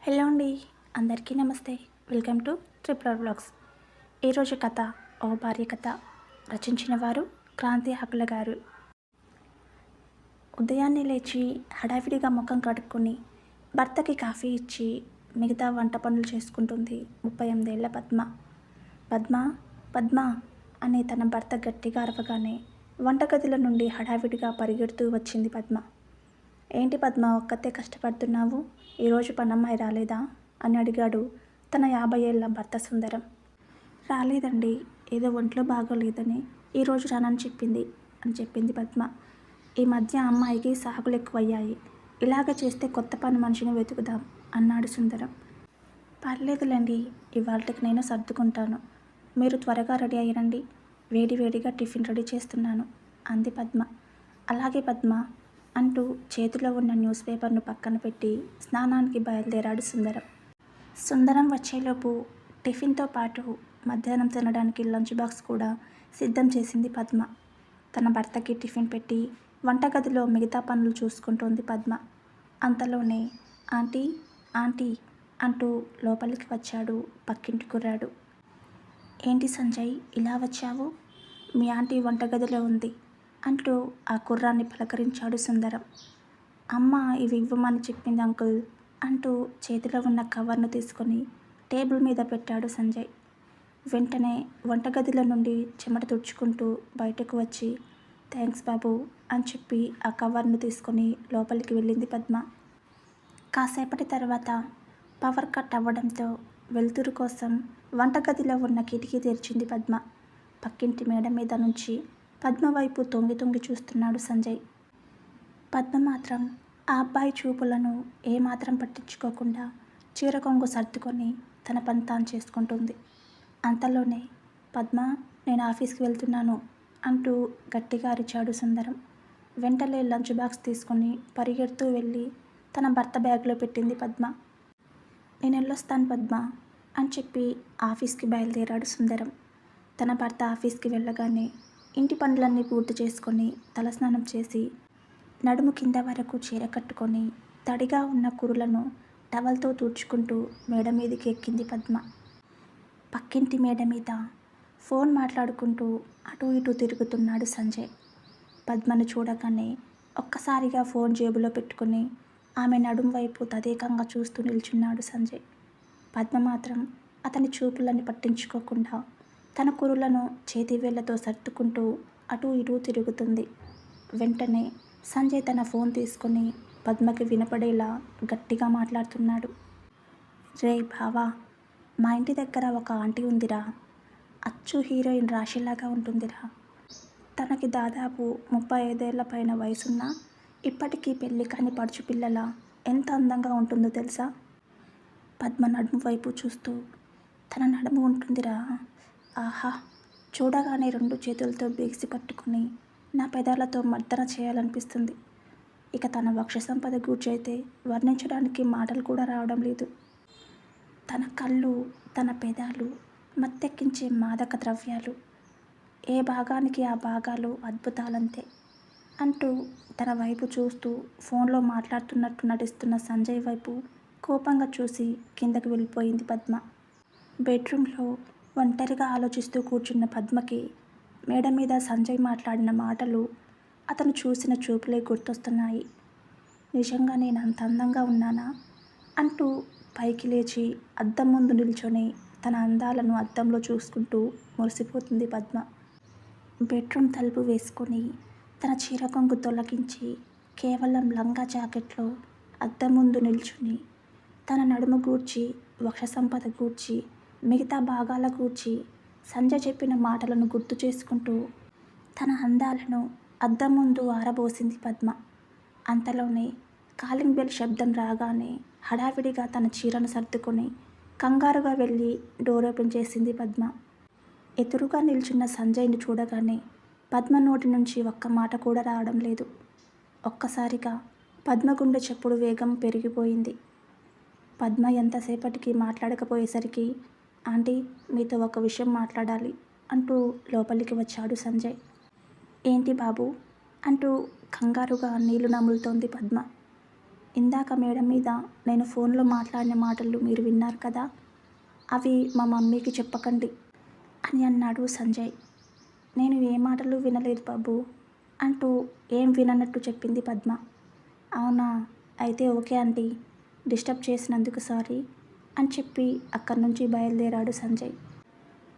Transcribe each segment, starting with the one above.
Hello అండి. అందరికీ నమస్తే. Welcome to triple vlogs. ఈరోజు కథ ఓ భార్య కథ. రచించిన వారు క్రాంతి హకుల గారు. ఉదయాన్నే లేచి హడావిడిగా ముఖం కడుక్కొని భర్తకి కాఫీ ఇచ్చి మిగతా వంట పనులు చేసుకుంటుంది 38 ఏళ్ల పద్మ. పద్మ పద్మ అని తన భర్త గట్టిగా అరవగానే వంటగదిలో నుండి హడావిడిగా పరిగెడుతూ వచ్చింది పద్మ. ఏంటి పద్మ, ఒక్కతే కష్టపడుతున్నావు? ఈరోజు పనమ్మాయి రాలేదా అని అడిగాడు తన 50 ఏళ్ల భర్త సుందరం. రాలేదండి, ఏదో ఒంట్లో బాగోలేదని ఈరోజు రానని చెప్పింది పద్మ. ఈ మధ్య అమ్మాయికి సాకులు ఎక్కువయ్యాయి. ఇలాగ చేస్తే కొత్త పని మనిషిని వెతుకుదాం అన్నాడు సుందరం. పర్లేదులేండి, ఇవాళకి నేను సర్దుకుంటాను. మీరు త్వరగా రెడీ అయ్యండి, వేడివేడిగా టిఫిన్ రెడీ చేస్తున్నాను అంది పద్మ. అలాగే పద్మ అంటూ చేతిలో ఉన్న న్యూస్ పేపర్ను పక్కన పెట్టి స్నానానికి బయలుదేరాడు సుందరం. సుందరం వచ్చేలోపు టిఫిన్తో పాటు మధ్యాహ్నం తినడానికి లంచ్ బాక్స్ కూడా సిద్ధం చేసింది పద్మ. తన భర్తకి టిఫిన్ పెట్టి వంటగదిలో మిగతా పనులు చూసుకుంటోంది పద్మ. అంతలోనే ఆంటీ ఆంటీ అంటూ లోపలికి వచ్చాడు పక్కింటి కుర్రాడు. ఏంటి సంజయ్, ఇలా వచ్చావు? మీ ఆంటీ వంటగదిలో ఉంది అంటూ ఆ కుర్రాన్ని పలకరించాడు సుందరం. అమ్మ ఇవి ఇవ్వమని చెప్పింది అంకుల్ అంటూ చేతిలో ఉన్న కవర్ను తీసుకొని టేబుల్ మీద పెట్టాడు సంజయ్. వెంటనే వంటగదిలో నుండి చెమట తుడుచుకుంటూ బయటకు వచ్చి థ్యాంక్స్ బాబు అని చెప్పి ఆ కవర్ను తీసుకొని లోపలికి వెళ్ళింది పద్మ. కాసేపటి తర్వాత పవర్ కట్ అవ్వడంతో వెలుతురు కోసం వంటగదిలో ఉన్న కిటికీ తెరిచింది పద్మ. పక్కింటి మేడ మీద నుంచి పద్మ వైపు తొంగి తొంగి చూస్తున్నాడు సంజయ్. పద్మ మాత్రం ఆ అబ్బాయి చూపులను ఏమాత్రం పట్టించుకోకుండా చీర కొంగు సర్దుకొని తన పని తాను చేసుకుంటుంది. అంతలోనే పద్మ, నేను ఆఫీస్కి వెళ్తున్నాను అంటూ గట్టిగా అరిచాడు సుందరం. వెంటనే లంచ్ బాక్స్ తీసుకొని పరిగెడుతూ వెళ్ళి తన భర్త బ్యాగ్లో పెట్టింది పద్మ. నేను వెళ్ళొస్తాను పద్మ అని చెప్పి ఆఫీస్కి బయలుదేరాడు సుందరం. తన భర్త ఆఫీస్కి వెళ్ళగానే ఇంటి పనులన్నీ పూర్తి చేసుకొని తలస్నానం చేసి నడుము కింద వరకు చీర కట్టుకొని తడిగా ఉన్న కురులను టవల్తో తుడుచుకుంటూ మేడ మీదకి ఎక్కింది పద్మ. పక్కింటి మేడ మీద ఫోన్ మాట్లాడుకుంటూ అటూ ఇటూ తిరుగుతున్నాడు సంజయ్. పద్మను చూడగానే ఒక్కసారిగా ఫోన్ జేబులో పెట్టుకుని ఆమె నడుము వైపు తదేకంగా చూస్తూ నిల్చున్నాడు సంజయ్. పద్మ మాత్రం అతని చూపులని పట్టించుకోకుండా తన కురులను చేతివేళ్లతో సర్దుకుంటూ అటూ ఇటూ తిరుగుతుంది. వెంటనే సంజయ్ తన ఫోన్ తీసుకుని పద్మకి వినపడేలా గట్టిగా మాట్లాడుతున్నాడు. రేయ్ బావా, మా ఇంటి దగ్గర ఒక ఆంటీ ఉందిరా, అచ్చు హీరోయిన్ రాశిలాగా ఉంటుందిరా. తనకి దాదాపు 35 ఏళ్ల పైన వయసున్నా ఇప్పటికీ పెళ్ళి కాని పడుచు పిల్లల ఎంత అందంగా ఉంటుందో తెలుసా? పద్మ నడుము వైపు చూస్తూ, తన నడుము ఉంటుందిరా, ఆహా, చూడగానే 2 చేతులతో బిగిసి పట్టుకుని నా పెదాలతో మర్దన చేయాలనిపిస్తుంది. ఇక తన వక్ష సంపద గూర్చైతే వర్ణించడానికి మాటలు కూడా రావడం లేదు. తన కళ్ళు, తన పెదాలు మత్తెక్కించే మాదక ద్రవ్యాలు, ఏ భాగానికి ఆ భాగాలు అద్భుతాలంతే అంటూ తన వైపు చూస్తూ ఫోన్లో మాట్లాడుతున్నట్టు నటిస్తున్న సంజయ్ వైపు కోపంగా చూసి కిందకి వెళ్ళిపోయింది పద్మ. బెడ్రూమ్లో ఒంటరిగా ఆలోచిస్తూ కూర్చున్న పద్మకి మేడ మీద సంజయ్ మాట్లాడిన మాటలు, అతను చూసిన చూపులే గుర్తొస్తున్నాయి. నిజంగా నేను అంత అందంగా ఉన్నానా అంటూ పైకి లేచి అద్దం ముందు నిల్చొని తన అందాలను అద్దంలో చూసుకుంటూ మురిసిపోతుంది పద్మ. బెడ్రూమ్ తలుపు వేసుకొని తన చీర కొంగు తొలగించి కేవలం లంగా జాకెట్లో అద్దం ముందు నిల్చుని తన నడుము గూర్చి, వక్ష సంపద గూర్చి, మిగతా భాగాల గూర్చి సంజయ్ చెప్పిన మాటలను గుర్తు చేసుకుంటూ తన అందాలను అద్దం ముందు ఆరబోసింది పద్మ. అంతలోనే కాలింగ్ బెల్ శబ్దం రాగానే హడావిడిగా తన చీరను సర్దుకొని కంగారుగా వెళ్ళి డోర్ ఓపెన్ చేసింది పద్మ. ఎదురుగా నిల్చున్న సంజయ్ని చూడగానే పద్మ నోటి నుంచి ఒక్క మాట కూడా రావడం లేదు. ఒక్కసారిగా పద్మ గుండె చప్పుడు వేగం పెరిగిపోయింది. పద్మ ఎంతసేపటికి మాట్లాడకపోయేసరికి ఆంటీ, మీతో ఒక విషయం మాట్లాడాలి అంటూ లోపలికి వచ్చాడు సంజయ్. ఏంటి బాబు అంటూ కంగారుగా నీళ్లు నములుతోంది పద్మ. ఇందాక మేడం మీద నేను ఫోన్లో మాట్లాడిన మాటలు మీరు విన్నారు కదా, అవి మా మమ్మీకి చెప్పకండి అని అన్నాడు సంజయ్. నేను ఏ మాటలు వినలేదు బాబు అంటూ ఏం విననట్టు చెప్పింది పద్మ. అవునా, అయితే ఓకే ఆంటీ, డిస్టర్బ్ చేసినందుకు సారీ అని చెప్పి అక్కడి నుంచి బయలుదేరాడు సంజయ్.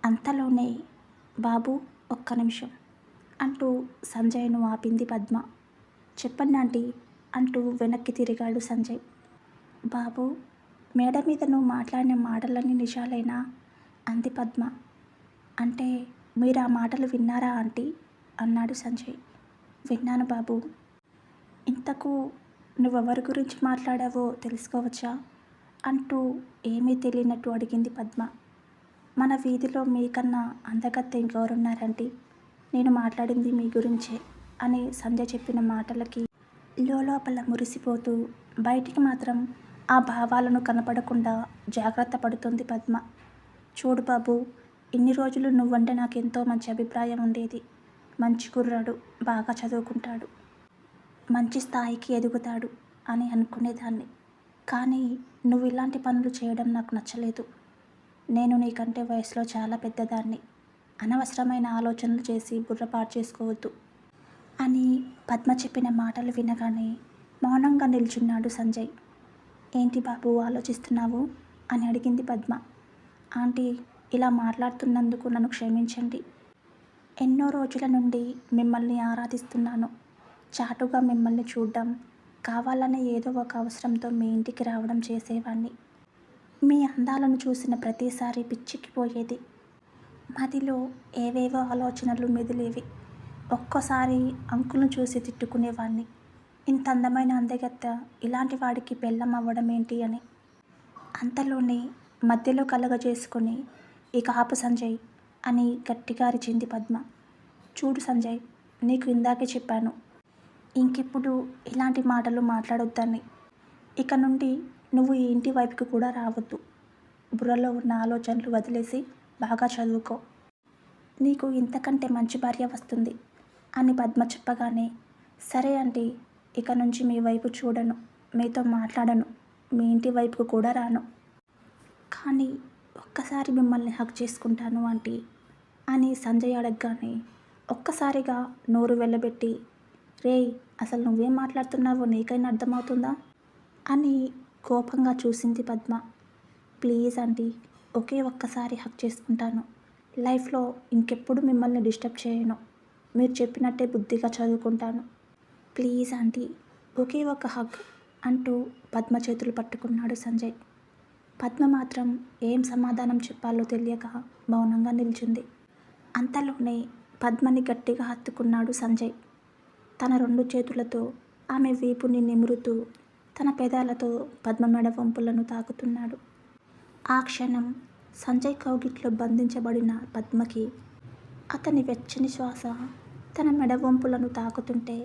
అంతలోనే బాబు ఒక్క నిమిషం అంటూ సంజయ్ను ఆపింది పద్మ. చెప్పండి ఆంటీ అంటూ వెనక్కి తిరిగాడు సంజయ్. బాబు, మేడ మీద నువ్వు మాట్లాడిన మాటలన్నీ నిజాలేనా అంది పద్మ. అంటే మీరు ఆ మాటలు విన్నారా ఆంటీ అన్నాడు సంజయ్. విన్నాను బాబు. ఇంతకు నువ్వెవరి గురించి మాట్లాడావో తెలుసుకోవచ్చా అంటూ ఏమీ తెలియనట్టు అడిగింది పద్మ. మన వీధిలో మీకన్నా అందగత్తె ఇంకెవరున్నారంటీ, నేను మాట్లాడింది మీ గురించే అని సంజయ్ చెప్పిన మాటలకి లోపల మురిసిపోతూ బయటికి మాత్రం ఆ భావాలను కనపడకుండా జాగ్రత్త పడుతుంది పద్మ. చూడు బాబు, ఇన్ని రోజులు నువ్వంటే నాకెంతో మంచి అభిప్రాయం ఉండేది. మంచి కుర్రాడు, బాగా చదువుకుంటాడు, మంచి స్థాయికి ఎదుగుతాడు అని అనుకునేదాన్ని. కానీ నువ్వు ఇలాంటి పనులు చేయడం నాకు నచ్చలేదు. నేను నీకంటే వయసులో చాలా పెద్దదాన్ని. అనవసరమైన ఆలోచనలు చేసి బుర్ర పాడు చేసుకోవద్దు అని పద్మ చెప్పిన మాటలు వినగానే మౌనంగా నిల్చున్నాడు సంజయ్. ఏంటి బాబు ఆలోచిస్తున్నావు అని అడిగింది పద్మ. ఆంటీ, ఇలా మాట్లాడుతున్నందుకు నన్ను క్షమించండి. ఎన్నో రోజుల నుండి మిమ్మల్ని ఆరాధిస్తున్నాను. చాటుగా మిమ్మల్ని చూడడం, కావాలనే ఏదో ఒక అవసరంతో మీ ఇంటికి రావడం చేసేవాణ్ణి. మీ అందాలను చూసిన ప్రతిసారి పిచ్చిక్కిపోయేది. మదిలో ఏవేవో ఆలోచనలు మెదిలేవి. ఒక్కోసారి అంకుల్ను చూసి తిట్టుకునేవాణ్ణి. ఇంత అందమైన అందగత్తె ఇలాంటి వాడికి పెళ్ళం అవ్వడం ఏంటి అని. అంతలోనే మధ్యలో కలగజేసుకుని ఇక ఆపు సంజయ్ అని గట్టిగా అరిచింది పద్మ. చూడు సంజయ్, నీకు ఇందాకే చెప్పాను ఇంకెప్పుడు ఇలాంటి మాటలు మాట్లాడొద్దని. ఇక నుండి నువ్వు ఈ ఇంటి వైపుకి కూడా రావద్దు. బుర్రలో ఉన్న ఆలోచనలు వదిలేసి బాగా చదువుకో. నీకు ఇంతకంటే మంచి భార్య వస్తుంది అని పద్మ చెప్పగానే, సరే ఆంటీ, ఇక నుంచి మీ వైపు చూడను, మీతో మాట్లాడను, మీ ఇంటి వైపుకు కూడా రాను. కానీ ఒక్కసారి మిమ్మల్ని హక్ చేసుకుంటాను ఆంటీ అని సంజయ్ అడగగానే ఒక్కసారిగా నోరు వెళ్ళబెట్టి, రేయ్, అసలు నువ్వేం మాట్లాడుతున్నావో నీకైనా అర్థమవుతుందా అని కోపంగా చూసింది పద్మ. ప్లీజ్ ఆంటీ, ఒకే ఒక్కసారి హక్ చేసుకుంటాను. లైఫ్లో ఇంకెప్పుడు మిమ్మల్ని డిస్టర్బ్ చేయను. మీరు చెప్పినట్టే బుద్ధిగా చదువుకుంటాను. ప్లీజ్ ఆంటీ, ఒకే ఒక హగ్ అంటూ పద్మ చేతులు పట్టుకున్నాడు సంజయ్. పద్మ మాత్రం ఏం సమాధానం చెప్పాలో తెలియక మౌనంగా నిల్చుంది. అంతలోనే పద్మని గట్టిగా హత్తుకున్నాడు సంజయ్. తన 2 చేతులతో ఆమె వీపుని నిమురుతూ తన పెదాలతో పద్మ మెడ వంపులను తాకుతున్నాడు. ఆ క్షణం సంజయ్ కౌగిట్లో బంధించబడిన పద్మకి అతని వెచ్చని శ్వాస తన మెడ వంపులను తాకుతుంటే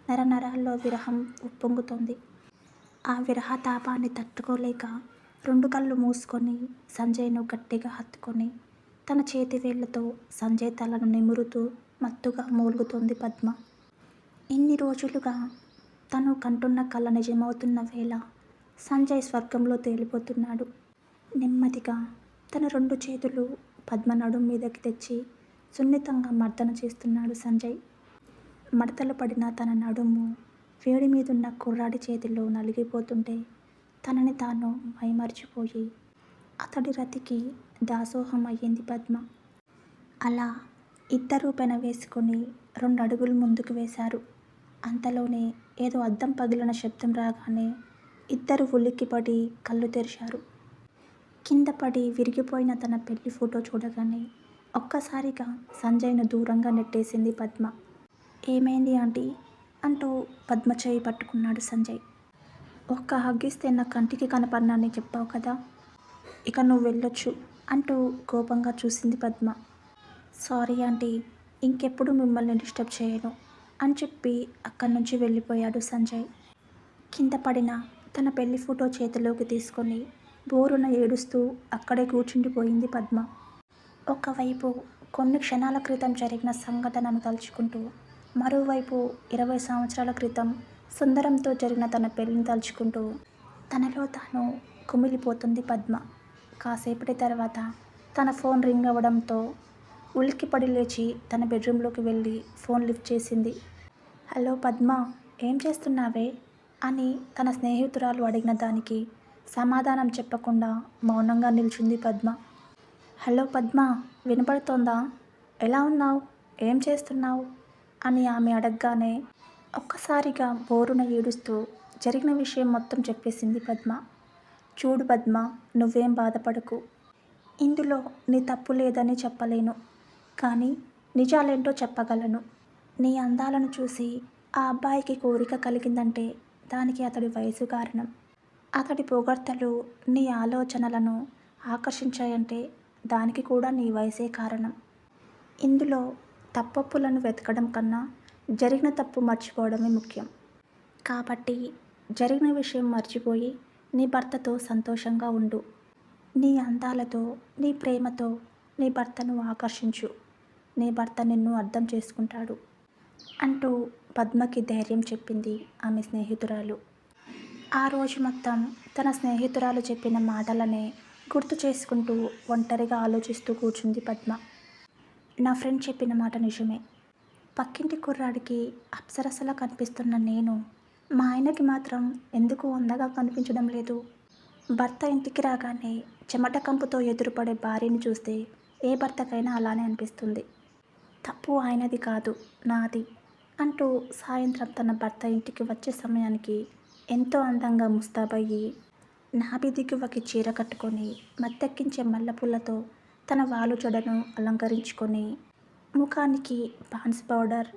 నరనరాల్లో విరహం ఉప్పొంగుతోంది. ఆ విరహ తాపాన్ని తట్టుకోలేక 2 కళ్ళు మూసుకొని సంజయ్ను గట్టిగా హత్తుకొని తన చేతి వేళ్లతో సంజయ్ తలను నిమురుతూ మత్తుగా మూలుగుతోంది పద్మ. ఇన్ని రోజులుగా తను కంటున్న కళ నిజమవుతున్న వేళ సంజయ్ స్వర్గంలో తేలిపోతున్నాడు. నెమ్మదిగా తన 2 చేతులు పద్మ నడుం మీదకి తెచ్చి సున్నితంగా మర్దన చేస్తున్నాడు సంజయ్. మడతలు పడిన తన నడుము వేడి మీదున్న కుర్రాడి చేతిలో నలిగిపోతుంటే తనని తాను మైమరిచిపోయి అతడి రతికి దాసోహం అయ్యింది పద్మ. అలా ఇద్దరూ పెనవేసుకొని 2 అడుగులు ముందుకు వేశారు. అంతలోనే ఏదో అద్దం పగిలిన శబ్దం రాగానే ఇద్దరు ఉలిక్కిపడి కళ్ళు తెరిచారు. కింద పడి విరిగిపోయిన తన పెళ్లి ఫోటో చూడగానే ఒక్కసారిగా సంజయ్ను దూరంగా నెట్టేసింది పద్మ. ఏమైంది ఆంటీ అంటూ పద్మ చేయి పట్టుకున్నాడు సంజయ్. ఒక్క హగ్గిస్తే నా కంటికి కనపడినని చెప్పావు కదా, ఇక నువ్వు వెళ్ళొచ్చు అంటూ కోపంగా చూసింది పద్మ. సారీ ఆంటీ, ఇంకెప్పుడు మిమ్మల్ని డిస్టర్బ్ చేయను అని చెప్పి అక్కడి నుంచి వెళ్ళిపోయాడు సంజయ్. కింద పడిన తన పెళ్లి ఫోటో చేతిలోకి తీసుకొని బోరున ఏడుస్తూ అక్కడే కూర్చుండిపోయింది పద్మ. ఒకవైపు కొన్ని క్షణాల క్రితం జరిగిన సంఘటనను తలుచుకుంటూ, మరోవైపు 20 సంవత్సరాల క్రితం సుందరంతో జరిగిన తన పెళ్లిని తలుచుకుంటూ తనలో తాను కుమిలిపోతుంది పద్మ. కాసేపటి తర్వాత తన ఫోన్ రింగ్ అవ్వడంతో ఉలిక్కిపడి లేచి తన బెడ్రూమ్లోకి వెళ్ళి ఫోన్ లిఫ్ట్ చేసింది. హలో పద్మ, ఏం చేస్తున్నావే అని తన స్నేహితురాలు అడిగిన దానికి సమాధానం చెప్పకుండా మౌనంగా నిల్చుంది పద్మ. హలో పద్మ, వినపడుతోందా? ఎలా ఉన్నావు? ఏం చేస్తున్నావు అని ఆమె అడగగానే ఒక్కసారిగా బోరున ఏడుస్తూ జరిగిన విషయం మొత్తం చెప్పేసింది పద్మ. చూడు పద్మ, నువ్వేం బాధపడకు. ఇందులో నీ తప్పు లేదని చెప్పలేను, కానీ నిజాలేంటో చెప్పగలను. నీ అందాలను చూసి ఆ అబ్బాయికి కోరిక కలిగిందంటే దానికి అతడి వయసు కారణం. అతడి పొగడ్తలు నీ ఆలోచనలను ఆకర్షించాయంటే దానికి కూడా నీ వయసే కారణం. ఇందులో తప్పొప్పులను వెతకడం కన్నా జరిగిన తప్పు మర్చిపోవడమే ముఖ్యం. కాబట్టి జరిగిన విషయం మర్చిపోయి నీ భర్తతో సంతోషంగా ఉండు. నీ అందాలతో, నీ ప్రేమతో నీ భర్తను ఆకర్షించు. నీ భర్త నిన్ను అర్థం చేసుకుంటాడు అంటూ పద్మకి ధైర్యం చెప్పింది ఆమె స్నేహితురాలు. ఆ రోజు మొత్తం తన స్నేహితురాలు చెప్పిన మాటలనే గుర్తు చేసుకుంటూ ఒంటరిగా ఆలోచిస్తూ కూర్చుంది పద్మ. నా ఫ్రెండ్ చెప్పిన మాట నిజమే. పక్కింటి కుర్రాడికి అప్సరసలా కనిపిస్తున్న నేను మా ఆయనకి మాత్రం ఎందుకు అందగా కనిపించడం లేదు? భర్త ఇంటికి రాగానే చెమట కంపుతో ఎదురుపడే భార్యని చూస్తే ఏ భర్తకైనా అలానే అనిపిస్తుంది. తప్పు ఆయనది కాదు, నాది అంటూ సాయంత్రం తన భర్త ఇంటికి వచ్చే సమయానికి ఎంతో అందంగా ముస్తాబయ్యి నాభి దిగువకి చీర కట్టుకొని మత్తెక్కించే మల్లెపూలతో తన వాలు జడను అలంకరించుకొని ముఖానికి పాన్స్ పౌడర్,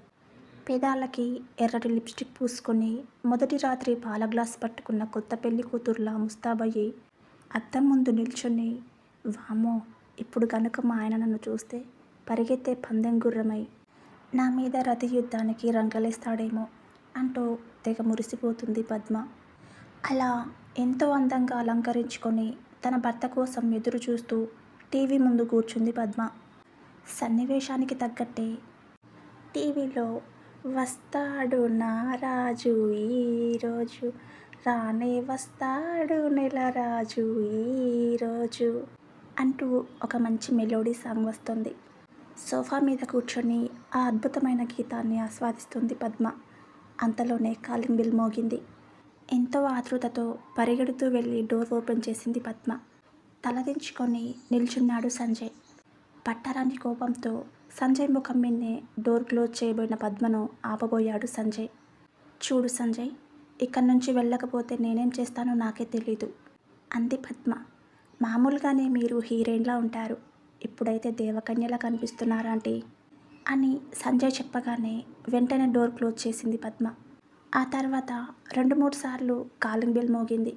పెదాలకి ఎర్రటి లిప్స్టిక్ పూసుకొని మొదటి రాత్రి పాల గ్లాస్ పట్టుకున్న కొత్త పెళ్లి కూతురులా ముస్తాబయ్యి అద్దం ముందు నిల్చుని, వామ్మో, ఇప్పుడు కనుక మా ఆయన నన్ను చూస్తే పరిగెత్తే పందెం గుర్రమై నా మీద రతి యుద్ధానికి రంగలేస్తాడేమో అంటూ తెగ మురిసిపోతుంది పద్మ. అలా ఎంతో అందంగా అలంకరించుకొని తన భర్త కోసం ఎదురు చూస్తూ టీవీ ముందు కూర్చుంది పద్మ. సన్నివేశానికి తగ్గట్టే టీవీలో వస్తాడు నా రాజు ఈరోజు, రానే వస్తాడు నెల రాజు ఈరోజు అంటూ ఒక మంచి మెలోడీ సాంగ్ వస్తుంది. సోఫా మీద కూర్చొని ఆ అద్భుతమైన గీతాన్ని ఆస్వాదిస్తుంది పద్మ. అంతలోనే కాలింగ్ బెల్ మోగింది. ఎంతో ఆతృతతో పరిగెడుతూ వెళ్ళి డోర్ ఓపెన్ చేసింది పద్మ. తలదించుకొని నిల్చున్నాడు సంజయ్. పట్టరాని కోపంతో సంజయ్ ముఖం మీదనే డోర్ క్లోజ్ చేయబోయిన పద్మను ఆపబోయాడు సంజయ్. చూడు సంజయ్, ఇక్కడి నుంచి వెళ్ళకపోతే నేనేం చేస్తానో నాకే తెలీదు అంది పద్మ. మామూలుగానే మీరు హీరోయిన్లా ఉంటారు, ఇప్పుడైతే దేవకన్యలా కనిపిస్తున్నారాంటీ అని సంజయ్ చెప్పగానే వెంటనే డోర్ క్లోజ్ చేసింది పద్మ. ఆ తర్వాత 2-3 సార్లు కాలింగ్ బెల్ మోగింది.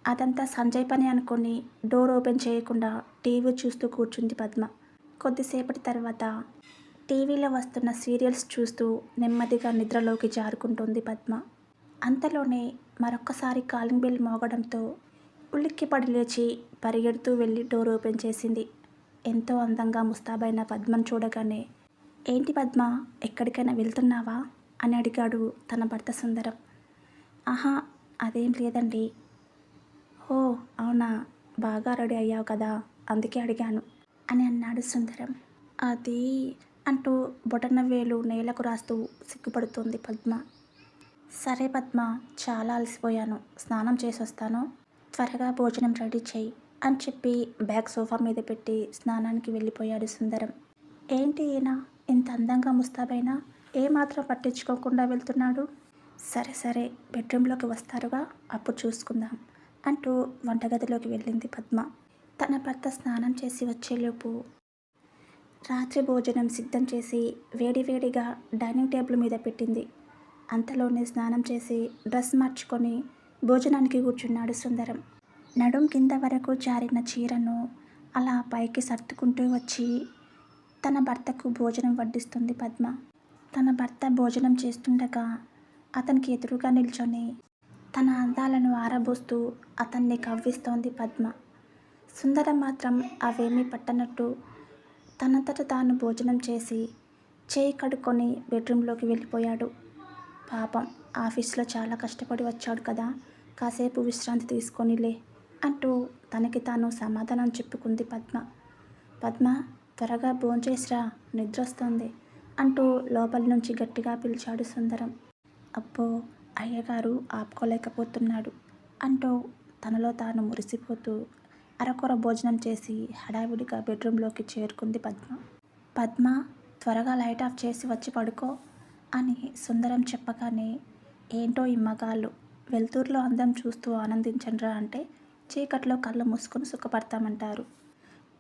అదంతా సంజయ్ పని అనుకొని డోర్ ఓపెన్ చేయకుండా టీవీ చూస్తూ కూర్చుంది పద్మ. కొద్దిసేపటి తర్వాత టీవీలో వస్తున్న సీరియల్స్ చూస్తూ నెమ్మదిగా నిద్రలోకి జారుకుంటుంది పద్మ. అంతలోనే మరొక్కసారి కాలింగ్ బెల్ మోగడంతో ఉలిక్కిపడి లేచి పరిగెడుతూ వెళ్ళి డోర్ ఓపెన్ చేసింది. ఎంతో అందంగా ముస్తాబైన పద్మను చూడగానే, ఏంటి పద్మ, ఎక్కడికైనా వెళ్తున్నావా అని అడిగాడు తన భర్త సుందరం. ఆహా, అదేం లేదండి. ఓ అవునా, బాగా రెడీ అయ్యావు కదా, అందుకే అడిగాను అని అన్నాడు సుందరం. అది అంటూ బొటన వేలు నేలకు రాస్తూ సిగ్గుపడుతోంది పద్మ. సరే పద్మ, చాలా అలసిపోయాను, స్నానం చేసొస్తాను, త్వరగా భోజనం రెడీ చేయి అని చెప్పి బ్యాగ్ సోఫా మీద పెట్టి స్నానానికి వెళ్ళిపోయాడు సుందరం. ఏంటి ఈయన ఇంత అందంగా ముస్తాబైనా ఏమాత్రం పట్టించుకోకుండా వెళ్తున్నాడు? సరే సరే, బెడ్రూమ్లోకి వస్తారుగా, అప్పుడు చూసుకుందాం అంటూ వంటగదిలోకి వెళ్ళింది పద్మ. తన భర్త స్నానం చేసి వచ్చేలోపు రాత్రి భోజనం సిద్ధం చేసి వేడివేడిగా డైనింగ్ టేబుల్ మీద పెట్టింది. అంతలోనే స్నానం చేసి డ్రెస్ మార్చుకొని భోజనానికి కూర్చున్నాడు సుందరం. నడుం కింద వరకు జారిన చీరను అలా పైకి సర్దుకుంటూ వచ్చి తన భర్తకు భోజనం వడ్డిస్తుంది పద్మ. తన భర్త భోజనం చేస్తుండగా అతనికి ఎదురుగా నిల్చొని తన అందాలను ఆరబోస్తూ అతన్ని కవ్విస్తోంది పద్మ. సుందరం మాత్రం అవేమీ పట్టనట్టు తనంతట తాను భోజనం చేసి చేయి కడుక్కొని బెడ్రూమ్లోకి వెళ్ళిపోయాడు. పాపం ఆఫీస్లో చాలా కష్టపడి వచ్చాడు కదా, కాసేపు విశ్రాంతి తీసుకొనిలే అంటూ తనకి తాను సమాధానం చెప్పుకుంది పద్మ. పద్మ, త్వరగా భోంచేసిరా, నిద్రొస్తుంది అంటూ లోపలి నుంచి గట్టిగా పిలిచాడు సుందరం. అబ్బో, అయ్యగారు ఆపుకోలేకపోతున్నాడు అంటూ తనలో తాను మురిసిపోతూ అరకొర భోజనం చేసి హడావిడిగా బెడ్రూమ్లోకి చేరుకుంది పద్మ. పద్మ, త్వరగా లైట్ ఆఫ్ చేసి వచ్చి పడుకో అని సుందరం చెప్పగానే, ఏంటో ఈ మగాళ్ళు, వెలుతురులో అందం చూస్తూ ఆనందించండ్రా అంటే చీకట్లో కళ్ళు మూసుకుని సుఖపడతామంటారు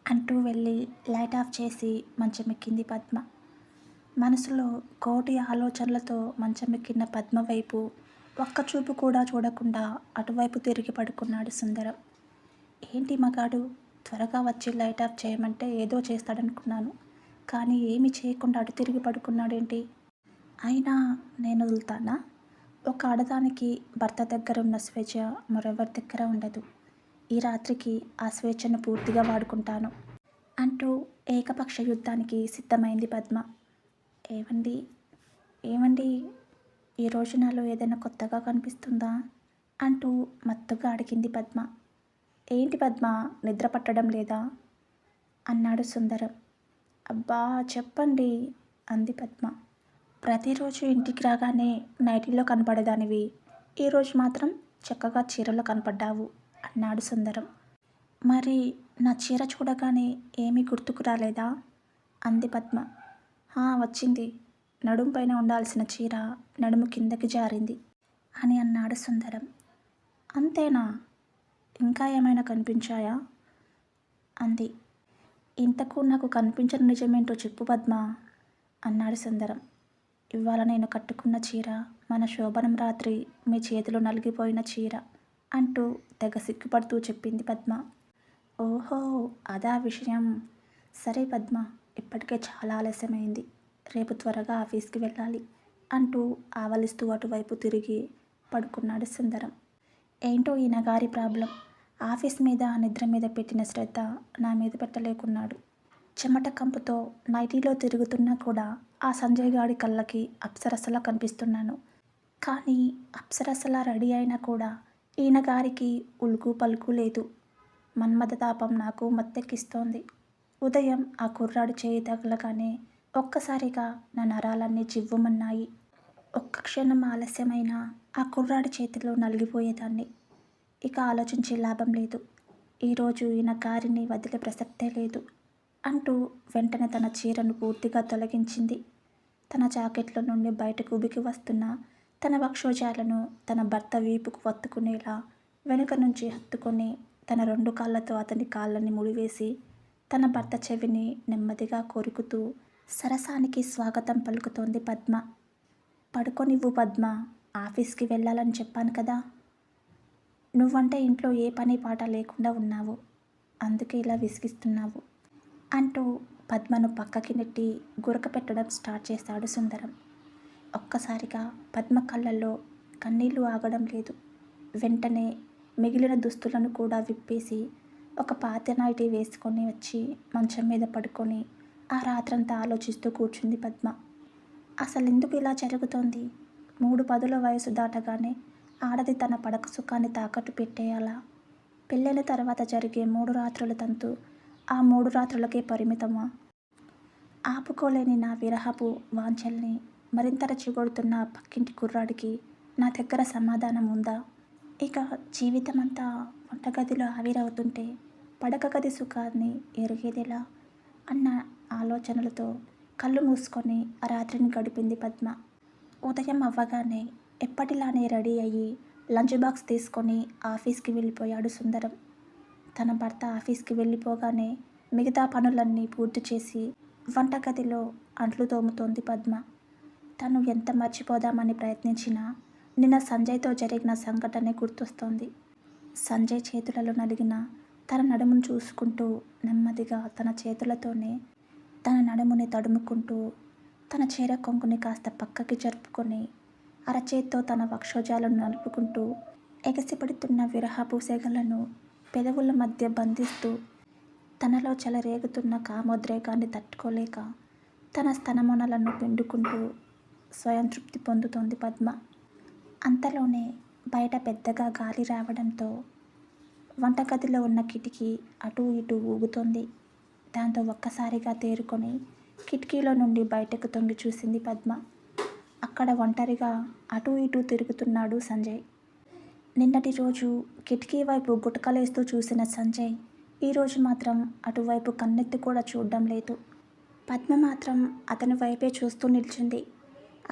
అంటూ వెళ్ళి లైట్ ఆఫ్ చేసి మంచమెక్కింది పద్మ. మనసులో కోటి ఆలోచనలతో మంచమెక్కిన పద్మ వైపు ఒక్క చూపు కూడా చూడకుండా అటువైపు తిరిగి పడుకున్నాడు సుందరం. ఏంటి మగాడు, త్వరగా వచ్చి లైట్ ఆఫ్ చేయమంటే ఏదో చేస్తాడనుకున్నాను, కానీ ఏమీ చేయకుండా అటు తిరిగి పడుకున్నాడేంటి? అయినా నేను వదులుతానా? ఒక ఆడదానికి భర్త దగ్గర ఉన్న స్వేచ్ఛ మరెవరి దగ్గర ఉండదు. ఈ రాత్రికి ఆ స్వేచ్ఛను పూర్తిగా వాడుకుంటాను అంటూ ఏకపక్ష యుద్ధానికి సిద్ధమైంది పద్మ. ఏవండి, ఏవండి, ఈరోజు నాలో ఏదైనా కొత్తగా కనిపిస్తుందా అంటూ మత్తుగా అడిగింది పద్మ. ఏంటి పద్మ, నిద్ర పట్టడం లేదా అన్నాడు సుందరం. అబ్బా చెప్పండి అంది పద్మ. ప్రతిరోజు ఇంటికి రాగానే నైటీలో కనపడేదానివి, ఈరోజు మాత్రం చక్కగా చీరలో కనపడ్డావు అన్నాడు సుందరం. మరి నా చీర చూడగానే ఏమీ గుర్తుకు రాలేదా అంది పద్మ. వచ్చింది, నడుము పైన ఉండాల్సిన చీర నడుము కిందకి జారింది అని అన్నాడు సుందరం. అంతేనా, ఇంకా ఏమైనా కనిపించాయా అంది. ఇంతకు నాకు కనిపించిన నిజమేంటో చెప్పు పద్మ అన్నాడు సుందరం. ఇవాళ నేను కట్టుకున్న చీర మన శోభనం రాత్రి మీ చేతిలో నలిగిపోయిన చీర అంటూ తెగ సిగ్గుపడుతూ చెప్పింది పద్మ. ఓహో, అదా విషయం. సరే పద్మ, ఇప్పటికే చాలా ఆలస్యమైంది, రేపు త్వరగా ఆఫీస్కి వెళ్ళాలి అంటూ ఆవలిస్తూ అటువైపు తిరిగి పడుకున్నాడు సుందరం. ఏంటో ఈ నగారి ప్రాబ్లం, ఆఫీస్ మీద నిద్ర మీద పెట్టిన శ్రద్ధ నా మీద పెట్టలేకున్నాడు. చెమట కంపుతో నైటీలో తిరుగుతున్నా కూడా ఆ సంజయ్ గాడి కళ్ళకి అప్సరసలా కనిపిస్తున్నాను. కానీ అప్సరసలా రెడీ అయినా కూడా ఈయన గారికి ఉలుకు పలుకు లేదు. మన్మథ తాపం నాకు మత్తెక్కిస్తోంది. ఉదయం ఆ కుర్రాడు చేయి తగలగానే ఒక్కసారిగా నా నరాలన్నీ జివ్వుమన్నాయి. ఒక్క క్షణం ఆలస్యమైన ఆ కుర్రాడి చేతిలో నలిగిపోయేదాన్ని. ఇక ఆలోచించే లాభం లేదు, ఈరోజు ఈయన గారిని వదిలే ప్రసక్తే లేదు అంటూ వెంటనే తన చీరను పూర్తిగా తొలగించింది. తన జాకెట్లో నుండి బయటకు ఉబికి వస్తున్న తన వక్షోజాలను తన భర్త వీపుకు వత్తుకునేలా వెనుక నుంచి హత్తుకొని తన 2 కాళ్ళతో అతని కాళ్ళని ముడివేసి తన భర్త చెవిని నెమ్మదిగా కొరుకుతూ సరసానికి స్వాగతం పలుకుతోంది పద్మ. పడుకోనివ్వు పద్మ, ఆఫీస్కి వెళ్ళాలని చెప్పాను కదా, నువ్వంటే ఇంట్లో ఏ పని పాట లేకుండా ఉన్నావు, అందుకే ఇలా విసిగిస్తున్నావు అంటూ పద్మను పక్కకి నెట్టి గురక పెట్టడం స్టార్ట్ చేశాడు సుందరం. ఒక్కసారిగా పద్మ కళ్ళల్లో కన్నీళ్లు ఆగడం లేదు. వెంటనే మిగిలిన దుస్తులను కూడా విప్పేసి ఒక పాత నైటీ వేసుకొని వచ్చి మంచం మీద పడుకొని ఆ రాత్రంతా ఆలోచిస్తూ కూర్చుంది పద్మ. అసలెందుకు ఇలా జరుగుతోంది? 3 వయసు దాటగానే ఆడది తన పడక సుఖాన్ని తాకట్టు పెట్టేయాలా? పెళ్ళైన తర్వాత జరిగే 3 రాత్రుల తంతు ఆ 3 రాత్రులకే పరిమితమా? ఆపుకోలేని నా విరహపు వాంఛల్ని మరింత రెచ్చగొడుతున్న పక్కింటి కుర్రాడికి నా దగ్గర సమాధానం ఉందా? ఇక జీవితమంతా వంటగదిలో ఆవిరవుతుంటే పడక గది సుఖాన్ని ఎరిగేదెలా అన్న ఆలోచనలతో కళ్ళు మూసుకొని ఆ రాత్రిని గడిపింది పద్మ. ఉదయం అవ్వగానే ఎప్పటిలానే రెడీ అయ్యి లంచ్ బాక్స్ తీసుకొని ఆఫీస్కి వెళ్ళిపోయాడు సుందరం. తన భర్త ఆఫీస్కి వెళ్ళిపోగానే మిగతా పనులన్నీ పూర్తి చేసి వంటగదిలో అంట్లు తోముతోంది పద్మ. తను ఎంత మర్చిపోదామని ప్రయత్నించినా నిన్న సంజయ్తో జరిగిన సంఘటనే గుర్తొస్తోంది. సంజయ్ చేతులలో నలిగిన తన నడుమును చూసుకుంటూ నెమ్మదిగా తన చేతులతోనే తన నడుముని తడుముకుంటూ తన చీర కొంగుని కాస్త పక్కకి జరుపుకొని అరచేత్తో తన వక్షోజాలను నలుపుకుంటూ ఎగసిపడుతున్న విరహపు సెగలను పెదవుల మధ్య బంధిస్తూ తనలో చెలరేగుతున్న కామోద్రేకాన్ని తట్టుకోలేక తన స్తనమునలను పిండుకుంటూ స్వయం తృప్తి పొందుతోంది పద్మ. అంతలోనే బయట పెద్దగా గాలి రావడంతో వంటగదిలో ఉన్న కిటికీ అటూ ఇటూ ఊగుతోంది. దాంతో ఒక్కసారిగా తేరుకొని కిటికీలో నుండి బయటకు తొంగి చూసింది పద్మ. అక్కడ ఒంటరిగా అటూ ఇటూ తిరుగుతున్నాడు సంజయ్. నిన్నటి రోజు కిటికీ వైపు గుటకలేస్తూ చూసిన సంజయ్ ఈరోజు మాత్రం అటువైపు కన్నెత్తి కూడా చూడడం లేదు. పద్మ మాత్రం అతని వైపే చూస్తూ నిల్చుంది.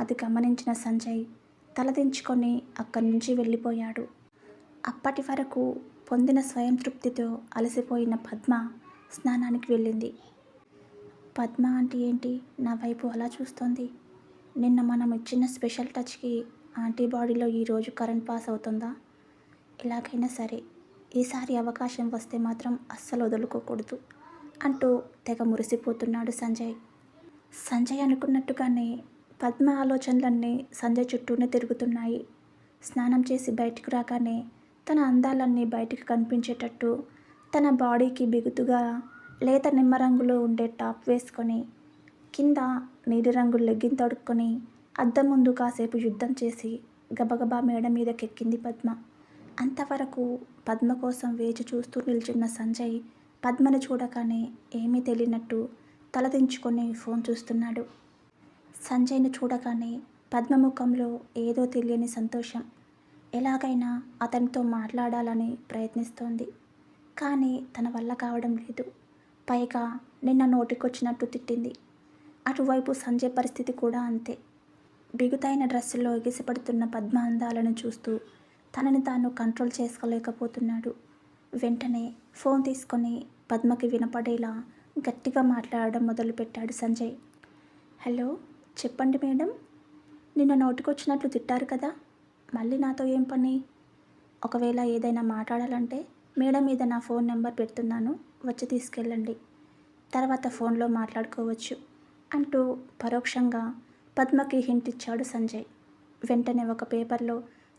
అది గమనించిన సంజయ్ తలదించుకొని అక్కడి నుంచి వెళ్ళిపోయాడు. అప్పటి వరకు పొందిన స్వయం తృప్తితో అలసిపోయిన పద్మ స్నానానికి వెళ్ళింది. పద్మ ఆంటీ ఏంటి నా వైపు అలా చూస్తోంది? నిన్న మనం ఇచ్చిన స్పెషల్ టచ్కి ఆంటీ బాడీలో ఈరోజు కరెంట్ పాస్ అవుతుందా? ఎలాగైనా సరే ఈసారి అవకాశం వస్తే మాత్రం అస్సలు వదులుకోకూడదు అంటూ తెగ మురిసిపోతున్నాడు సంజయ్. సంజయ్ అనుకున్నట్టుగానే పద్మ ఆలోచనలన్నీ సంజయ్ చుట్టూనే తిరుగుతున్నాయి. స్నానం చేసి బయటకు రాగానే తన అందాలన్నీ బయటికి కనిపించేటట్టు తన బాడీకి బిగుతుగా లేత నిమ్మ రంగులో ఉండే టాప్ వేసుకొని కింద నీలిరంగు లెగ్గిన్ తొడుక్కొని అద్దం ముందు కాసేపు యుద్ధం చేసి గబగబా మేడ మీదకెక్కింది పద్మ. అంతవరకు పద్మ కోసం వేచి చూస్తూ నిల్చున్న సంజయ్ పద్మని చూడగానే ఏమీ తెలియనట్టు తలదించుకొని ఫోన్ చూస్తున్నాడు. సంజయ్ని చూడగానే పద్మ ముఖంలో ఏదో తెలియని సంతోషం. ఎలాగైనా అతనితో మాట్లాడాలని ప్రయత్నిస్తోంది. కానీ తన వల్ల కావడం లేదు. పైగా నిన్న నోటికొచ్చినట్టు తిట్టింది. అటువైపు సంజయ్ పరిస్థితి కూడా అంతే. బిగుతైన డ్రెస్సులో ఎగిసిపడుతున్న పద్మ అందాలను చూస్తూ తనని తాను కంట్రోల్ చేసుకోలేకపోతున్నాడు. వెంటనే ఫోన్ తీసుకొని పద్మకి వినపడేలా గట్టిగా మాట్లాడడం మొదలుపెట్టాడు సంజయ్. హలో, చెప్పండి మేడం. నిన్న నోటికొచ్చినట్లు తిట్టారు కదా, మళ్ళీ నాతో ఏం పని? ఒకవేళ ఏదైనా మాట్లాడాలంటే మేడ మీద నా ఫోన్ నెంబర్ పెడుతున్నాను, వచ్చి తీసుకెళ్ళండి, తర్వాత ఫోన్లో మాట్లాడుకోవచ్చు అంటూ పరోక్షంగా పద్మకి హింట్ ఇచ్చాడు సంజయ్. వెంటనే ఒక పేపర్లో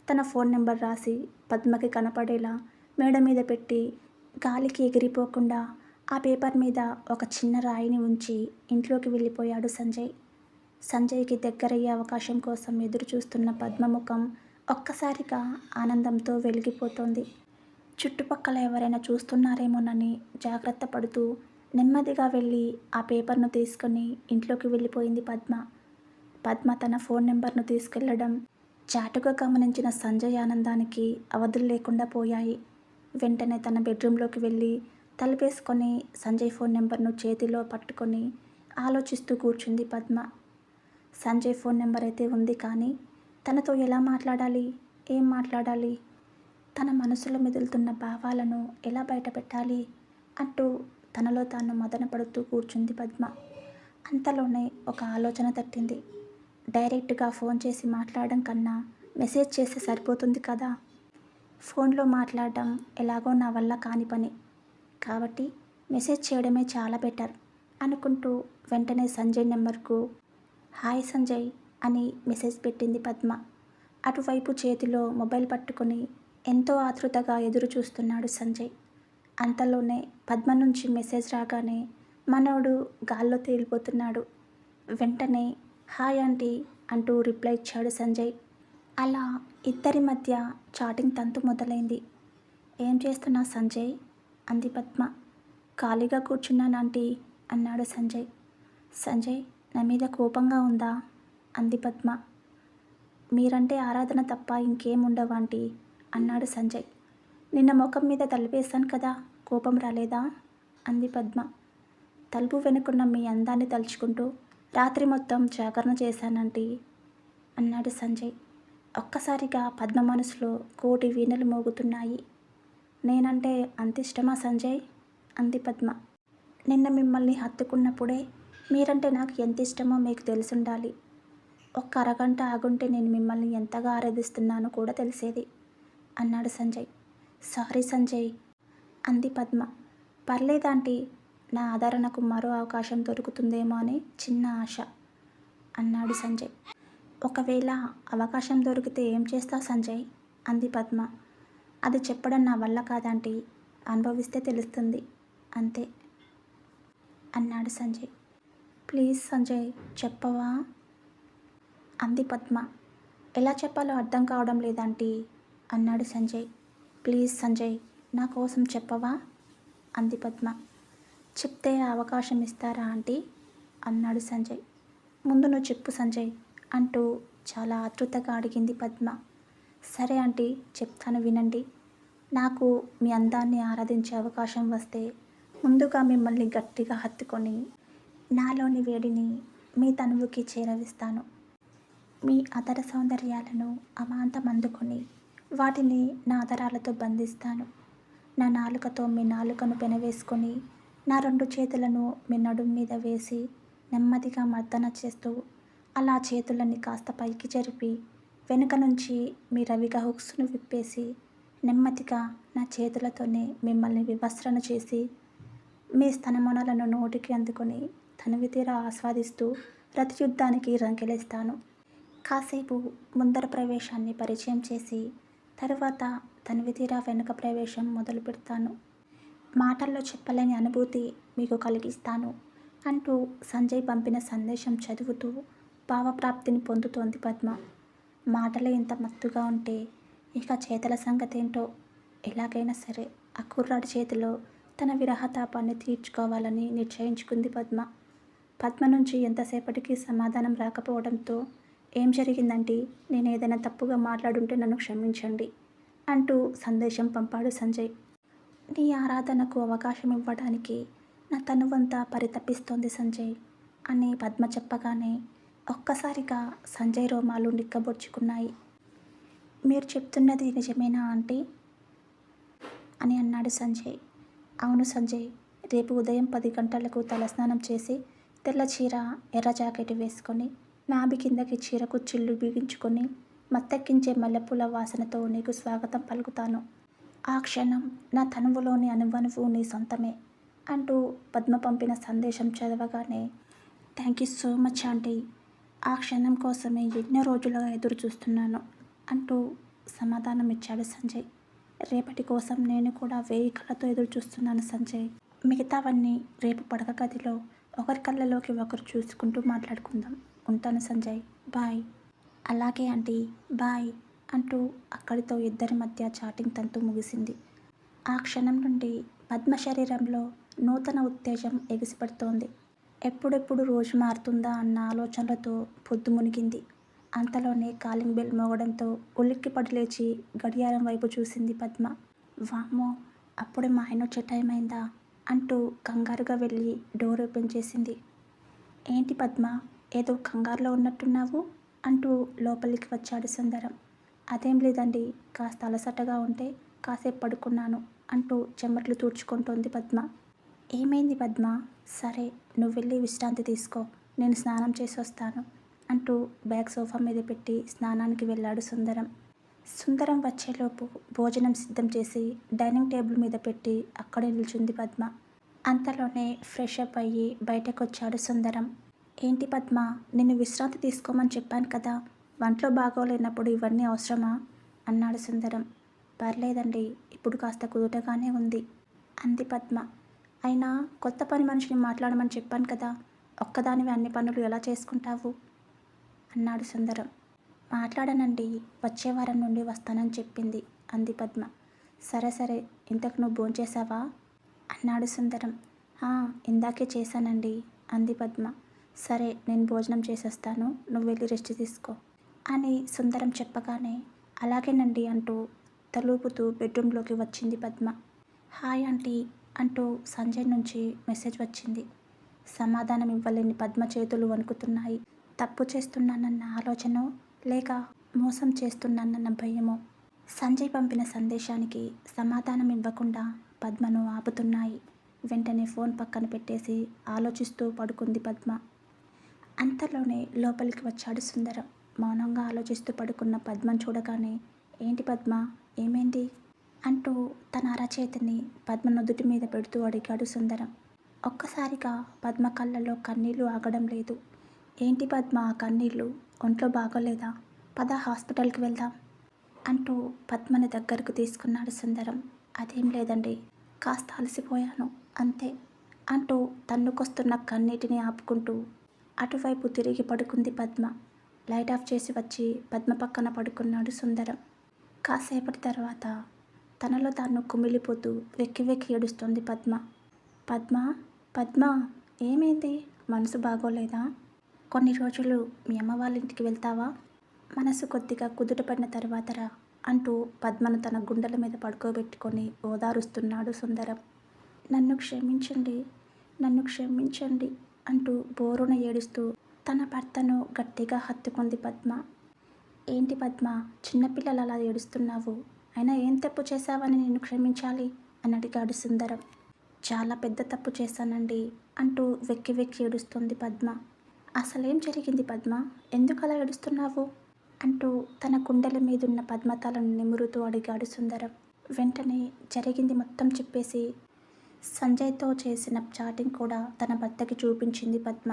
తన ఫోన్ నెంబర్ రాసి పద్మకి కనపడేలా మేడ మీద పెట్టి గాలికి ఎగిరిపోకుండా ఆ పేపర్ మీద ఒక చిన్న రాయిని ఉంచి ఇంట్లోకి వెళ్ళిపోయాడు సంజయ్. సంజయ్కి దగ్గరయ్యే అవకాశం కోసం ఎదురు చూస్తున్న పద్మ ముఖం ఒక్కసారిగా ఆనందంతో వెలిగిపోతోంది. చుట్టుపక్కల ఎవరైనా చూస్తున్నారేమోనని జాగ్రత్త పడుతూ నెమ్మదిగా వెళ్ళి ఆ పేపర్ను తీసుకొని ఇంట్లోకి వెళ్ళిపోయింది పద్మ. పద్మ తన ఫోన్ నెంబర్ను తీసుకెళ్లడం చాటుగా గమనించిన సంజయ్ ఆనందానికి అవధులు లేకుండా పోయాయి. వెంటనే తన బెడ్రూమ్లోకి వెళ్ళి తలుపేసుకొని సంజయ్ ఫోన్ నెంబర్ను చేతిలో పట్టుకొని ఆలోచిస్తూ కూర్చుంది పద్మ. సంజయ్ ఫోన్ నెంబర్ అయితే ఉంది, కానీ తనతో ఎలా మాట్లాడాలి, ఏం మాట్లాడాలి, తన మనసులో మెదులుతున్న భావాలను ఎలా బయటపెట్టాలి అంటూ తనలో తాను మదన పడుతూ కూర్చుంది పద్మ. అంతలోనే ఒక ఆలోచన తట్టింది. డైరెక్ట్గా ఫోన్ చేసి మాట్లాడడం కన్నా మెసేజ్ చేస్తే సరిపోతుంది కదా. ఫోన్లో మాట్లాడడం ఎలాగో నా వల్ల కాని పని కాబట్టి మెసేజ్ చేయడమే చాలా బెటర్ అనుకుంటూ వెంటనే సంజయ్ నెంబర్కు హాయ్ సంజయ్ అని మెసేజ్ పెట్టింది పద్మ. అటువైపు చేతిలో మొబైల్ పట్టుకొని ఎంతో ఆతృతగా ఎదురు చూస్తున్నాడు సంజయ్. అంతలోనే పద్మ నుంచి మెసేజ్ రాగానే మనోడు గాల్లో తేలిపోతున్నాడు. వెంటనే హాయ్ ఆంటీ అంటూ రిప్లై ఇచ్చాడు సంజయ్. అలా ఇద్దరి మధ్య చాటింగ్ తంతు మొదలైంది. ఏం చేస్తున్నా సంజయ్ అంది పద్మ. ఖాళీగా కూర్చున్నాను ఆంటీ అన్నాడు సంజయ్. సంజయ్ నా మీద కోపంగా ఉందా అంది పద్మ. మీరంటే ఆరాధన తప్ప ఇంకేం ఉండవు ఆంటీ అన్నాడు సంజయ్. నిన్న ముఖం మీద తలుపేశాను కదా, కోపం రాలేదా అంది పద్మ. తలుపు వెనుకున్న మీ అందాన్ని తలుచుకుంటూ రాత్రి మొత్తం జాగరణ చేశానంటీ అన్నాడు సంజయ్. ఒక్కసారిగా పద్మ మనసులో కోటి వీణలు మోగుతున్నాయి. నేనంటే అంత ఇష్టమా సంజయ్ అంది పద్మ. నిన్న మిమ్మల్ని హత్తుకున్నప్పుడే మీరంటే నాకు ఎంత ఇష్టమో మీకు తెలిసుండాలి. ఒక్క అరగంట ఆగుంటే నేను మిమ్మల్ని ఎంతగా ఆరాధిస్తున్నానో కూడా తెలిసేది అన్నాడు సంజయ్. సారీ సంజయ్ అంది పద్మ. పర్లేదాంటీ, నా ఆదరణకు మరో అవకాశం దొరుకుతుందేమో అని చిన్న ఆశ అన్నాడు సంజయ్. ఒకవేళ అవకాశం దొరికితే ఏం చేస్తావు సంజయ్ అంది పద్మ. అది చెప్పడం నా వల్ల కాదంటీ, అనుభవిస్తే తెలుస్తుంది అంతే అన్నాడు సంజయ్. ప్లీజ్ సంజయ్ చెప్పవా అంది పద్మ. ఎలా చెప్పాలో అర్థం కావడం లేదంటీ అన్నాడు సంజయ్. ప్లీజ్ సంజయ్, నా కోసం చెప్పవా అంది పద్మ. చెప్తే అవకాశం ఇస్తారా ఆంటీ అన్నాడు సంజయ్. ముందు నువ్వు చెప్పు సంజయ్ అంటూ చాలా ఆతృతగా అడిగింది పద్మ. సరే ఆంటీ, చెప్తాను వినండి. నాకు మీ అందాన్ని ఆరాధించే అవకాశం వస్తే ముందుగా మిమ్మల్ని గట్టిగా హత్తుకొని నాలోని వేడిని మీ తనువుకి చేరవిస్తాను. మీ అదర సౌందర్యాలను అమాంతం అందుకొని వాటిని నా అదరాలతో బంధిస్తాను. నా నాలుకతో మీ నాలుకను పెనవేసుకొని నా 2 చేతులను మీ నడుం మీద వేసి నెమ్మదిగా మర్దన చేస్తూ అలా చేతులని కాస్త పైకి జరిపి వెనుక నుంచి మీ రవిగా హుక్స్ను విప్పేసి నెమ్మదిగా నా చేతులతోనే మిమ్మల్ని వివస్త్రణ చేసి మీ స్తనమొనలను నోటికి అందుకొని తనివితీరా ఆస్వాదిస్తూ రతియుద్ధానికి రంకెలేస్తాను. కాసేపు ముందర ప్రవేశాన్ని పరిచయం చేసి తరువాత తనివితీరా వెనుక ప్రవేశం మొదలు పెడతాను. మాటల్లో చెప్పలేని అనుభూతి మీకు కలిగిస్తాను అంటూ సంజయ్ పంపిన సందేశం చదువుతూ భావప్రాప్తిని పొందుతోంది పద్మ. మాటలే ఇంత మత్తుగా ఉంటే ఇక చేతల సంగతేంటో. ఎలాగైనా సరే ఆ కుర్రాడి చేతిలో తన విరహతాపాన్ని తీర్చుకోవాలని నిశ్చయించుకుంది పద్మ. పద్మ నుంచి ఎంతసేపటికి సమాధానం రాకపోవడంతో ఏం జరిగిందంటే నేను ఏదైనా తప్పుగా మాట్లాడుంటే నన్ను క్షమించండి అంటూ సందేశం పంపాడు సంజయ్. నీ ఆరాధనకు అవకాశం ఇవ్వడానికి నా తనువంతా పరితపిస్తోంది సంజయ్ అని పద్మ చెప్పగానే ఒక్కసారిగా సంజయ్ రోమాలు నిక్కబొడుచుకున్నాయి. మీరు చెప్తున్నది నిజమేనా ఆంటీ అని అన్నాడు సంజయ్. అవును సంజయ్, రేపు ఉదయం 10 గంటలకు తలస్నానం చేసి తెల్ల చీర ఎర్ర జాకెట్ వేసుకొని నాభి కిందకి చీర కుచ్చిళ్ళు బిగించుకొని మత్తెక్కించే మల్లెపూల వాసనతో నీకు స్వాగతం పలుకుతాను. ఆ క్షణం నా తనువులోని అణువణువు నీ సొంతమే అంటూ పద్మ పంపిన సందేశం చదవగానే thank you so much aunty, ఆ క్షణం కోసమే ఎన్నో రోజులుగా ఎదురు చూస్తున్నాను అంటూ సమాధానం ఇచ్చాడు సంజయ్. రేపటి కోసం నేను కూడా 1000 కళ్ళతో ఎదురు చూస్తున్నాను సంజయ్. మిగతావన్నీ రేపు పడక గదిలో ఒకరి కళ్ళలోకి ఒకరు చూసుకుంటూ మాట్లాడుకుందాం. ఉంటాను సంజయ్, బాయ్. అలాగే ఆంటీ, బాయ్ అంటూ అక్కడితో ఇద్దరి మధ్య చాటింగ్ తంతు ముగిసింది. ఆ క్షణం నుండి పద్మ శరీరంలో నూతన ఉత్తేజం ఎగిసిపడుతోంది. ఎప్పుడెప్పుడు రోజు మారుతుందా అన్న ఆలోచనలతో పొద్దు మునిగింది. అంతలోనే కాలింగ్ బెల్ మోగడంతో ఉలిక్కిపడి లేచి గడియారం వైపు చూసింది పద్మ. వామ్మో, అప్పుడే మా ఆయన వచ్చే టైం అయిందా అంటూ కంగారుగా వెళ్ళి డోర్ ఓపెన్ చేసింది. ఏంటి పద్మ, ఏదో కంగారులో ఉన్నట్టున్నావు అంటూ లోపలికి వచ్చాడు సుందరం. అదేం లేదండి, కాస్త అలసటగా ఉంటే కాసేపు పడుకున్నాను అంటూ చెమటలు తూడ్చుకుంటోంది పద్మ. ఏమైంది పద్మ? సరే, నువ్వు వెళ్ళి విశ్రాంతి తీసుకో, నేను స్నానం చేసి వస్తాను అంటూ బ్యాగ్ సోఫా మీద పెట్టి స్నానానికి వెళ్ళాడు సుందరం. సుందరం వచ్చేలోపు భోజనం సిద్ధం చేసి డైనింగ్ టేబుల్ మీద పెట్టి అక్కడే నిల్చుంది పద్మ. అంతలోనే ఫ్రెష్ అప్ అయ్యి బయటకు వచ్చాడు సుందరం. ఏంటి పద్మ, నిన్ను విశ్రాంతి తీసుకోమని చెప్పాను కదా, వంటలో బాగోలేనప్పుడు ఇవన్నీ అవసరమా అన్నాడు సుందరం. పర్లేదండి, ఇప్పుడు కాస్త కుదుటగానే ఉంది అంది పద్మ. అయినా కొత్త పని మనిషిని మాట్లాడమని చెప్పాను కదా, ఒక్కదానివి అన్ని పనులు ఎలా చేసుకుంటావు అన్నాడు సుందరం. మాట్లాడనండి, వచ్చే వారం నుండి వస్తానని చెప్పింది అంది పద్మ. సరే సరే, ఇంతకు నువ్వు భోంచేశావా అన్నాడు సుందరం. ఇందాకే చేశానండి అంది పద్మ. సరే, నేను భోజనం చేసేస్తాను, నువ్వు వెళ్ళి రెస్ట్ తీసుకో అని సుందరం చెప్పగానే అలాగేనండి అంటూ తలూపుతూ బెడ్రూమ్లోకి వచ్చింది పద్మ. హాయ్ ఆంటీ అంటూ సంజయ్ నుంచి మెసేజ్ వచ్చింది. సమాధానం ఇవ్వలేని పద్మ చేతులు వణుకుతున్నాయి. తప్పు చేస్తున్నానన్న ఆలోచనో లేక మోసం చేస్తున్నానన్న భయమో సంజయ్ పంపిన సందేశానికి సమాధానం ఇవ్వకుండా పద్మను ఆపుతున్నాయి. వెంటనే ఫోన్ పక్కన పెట్టేసి ఆలోచిస్తూ పడుకుంది పద్మ. అంతలోనే లోపలికి వచ్చాడు సుందరం. మౌనంగా ఆలోచిస్తూ పడుకున్న పద్మను చూడగానే ఏంటి పద్మ, ఏమైంది అంటూ తన అరచేతిని పద్మ నుదుటి మీద పెడుతూ అడిగాడు సుందరం. ఒక్కసారిగా పద్మ కళ్ళలో కన్నీళ్లు ఆగడం లేదు. ఏంటి పద్మ ఆ కన్నీళ్ళు, ఒంట్లో బాగోలేదా, పద హాస్పిటల్కి వెళ్దాం అంటూ పద్మని దగ్గరకు తీసుకున్నాడు సుందరం. అదేం లేదండి, కాస్త అలసిపోయాను అంతే అంటూ తన్నుకొస్తున్న కన్నీటిని ఆపుకుంటూ అటువైపు తిరిగి పడుకుంది పద్మ. లైట్ ఆఫ్ చేసి వచ్చి పద్మ పక్కన పడుకున్నాడు సుందరం. కాసేపటి తర్వాత తనలో తాను కుమిలిపోతూ వెక్కి వెక్కి ఏడుస్తోంది పద్మ. పద్మ, పద్మ, ఏమైంది? మనసు బాగోలేదా? కొన్ని రోజులు మీ అమ్మ వాళ్ళ ఇంటికి వెళ్తావా? మనసు కొద్దిగా కుదుటపడిన తర్వాత రా అంటూ పద్మను తన గుండెల మీద పడుకోబెట్టుకొని ఓదారుస్తున్నాడు సుందరం. నన్ను క్షమించండి, నన్ను క్షమించండి అంటూ బోరున ఏడుస్తూ తన భర్తను గట్టిగా హత్తుకుంది పద్మ. ఏంటి పద్మ, చిన్నపిల్లలు అలా ఏడుస్తున్నావు? అయినా ఏం తప్పు చేశావని నిన్ను క్షమించాలి అని అడిగాడు సుందరం. చాలా పెద్ద తప్పు చేశానండి అంటూ వెక్కి వెక్కి ఏడుస్తుంది పద్మ. అసలేం జరిగింది పద్మ, ఎందుకు అలా ఏడుస్తున్నావు అంటూ తన కుండల మీదున్న పద్మతలను నిమురుతూ అడిగాడు సుందరం. వెంటనే జరిగింది మొత్తం చెప్పేసి సంజయ్తో చేసిన చాటింగ్ కూడా తన భర్తకి చూపించింది పద్మ.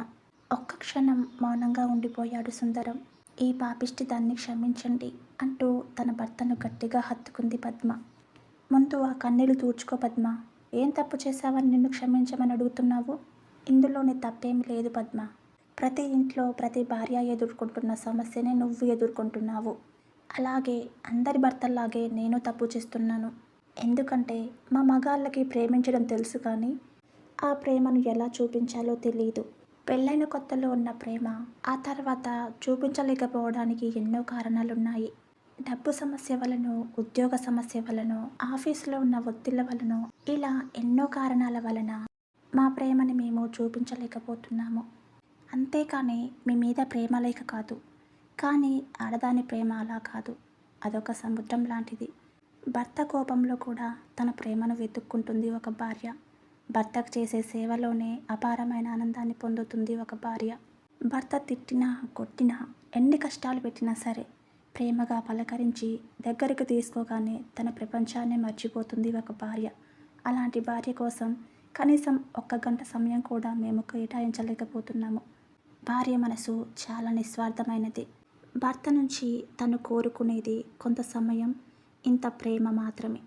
ఒక్క క్షణం మౌనంగా ఉండిపోయాడు సుందరం. ఈ పాపిష్టి దాన్ని క్షమించండి అంటూ తన భర్తను గట్టిగా హత్తుకుంది పద్మ. ముందు ఆ కన్నీళ్లు తూర్చుకో పద్మ. ఏం తప్పు చేశావని నిన్ను క్షమించమని అడుగుతున్నావు? ఇందులోని తప్పేమీ లేదు పద్మ. ప్రతి ఇంట్లో ప్రతి భార్య ఎదుర్కొంటున్న సమస్యనే నువ్వు ఎదుర్కొంటున్నావు. అలాగే అందరి భర్తల్లాగే నేను తప్పు చేస్తున్నాను. ఎందుకంటే మా మగాళ్ళకి ప్రేమించడం తెలుసు కానీ ఆ ప్రేమను ఎలా చూపించాలో తెలియదు. పెళ్ళైన కొత్తలో ఉన్న ప్రేమ ఆ తర్వాత చూపించలేకపోవడానికి ఎన్నో కారణాలున్నాయి. డబ్బు సమస్య వలనో, ఉద్యోగ సమస్య వలనో, ఆఫీసులో ఉన్న ఒత్తిళ్ల వలనో, ఇలా ఎన్నో కారణాల వలన మా ప్రేమని మేము చూపించలేకపోతున్నాము. అంతేకాని మీ మీద ప్రేమ లేక కాదు. కానీ ఆడదాని ప్రేమ అలా కాదు, అదొక సముద్రం లాంటిది. భర్త కోపంలో కూడా తన ప్రేమను వెతుక్కుంటుంది ఒక భార్య. భర్తకు చేసే సేవలోనే అపారమైన ఆనందాన్ని పొందుతుంది ఒక భార్య. భర్త తిట్టినా కొట్టినా ఎన్ని కష్టాలు పెట్టినా సరే ప్రేమగా పలకరించి దగ్గరికి తీసుకోగానే తన ప్రపంచాన్ని మర్చిపోతుంది ఒక భార్య. అలాంటి భార్య కోసం కనీసం 1 గంట సమయం కూడా మేము కేటాయించలేకపోతున్నాము. భార్య మనసు చాలా నిస్వార్థమైనది. భర్త నుంచి తను కోరుకునేది కొంత సమయం, ఇంత ప్రేమ మాత్రమే.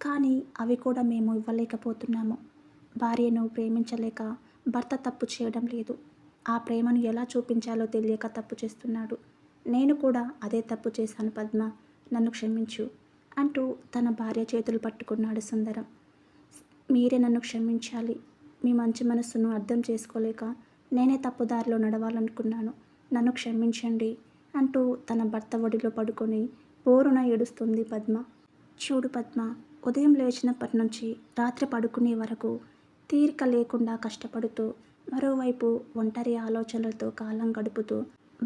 కానీ అవి కూడా మేము ఇవ్వలేకపోతున్నాము. భార్యను ప్రేమించలేక భర్త తప్పు చేయడం లేదు. ఆ ప్రేమను ఎలా చూపించాలో తెలియక తప్పు చేస్తున్నాడు. నేను కూడా అదే తప్పు చేశాను పద్మ, నన్ను క్షమించు అంటూ తన భార్య చేతులు పట్టుకున్నాడు సుందరం. మీరే నన్ను క్షమించాలి. మీ మంచి మనస్సును అర్థం చేసుకోలేక నేనే తప్పుదారిలో నడవాలనుకున్నాను. నన్ను క్షమించండి అంటూ తన భర్త ఒడిలో పడుకొని బోరున ఏడుస్తుంది పద్మ. చూడు పద్మ, ఉదయం లేచినప్పటి నుంచి రాత్రి పడుకునే వరకు తీరిక లేకుండా కష్టపడుతూ, మరోవైపు ఒంటరి ఆలోచనలతో కాలం గడుపుతూ,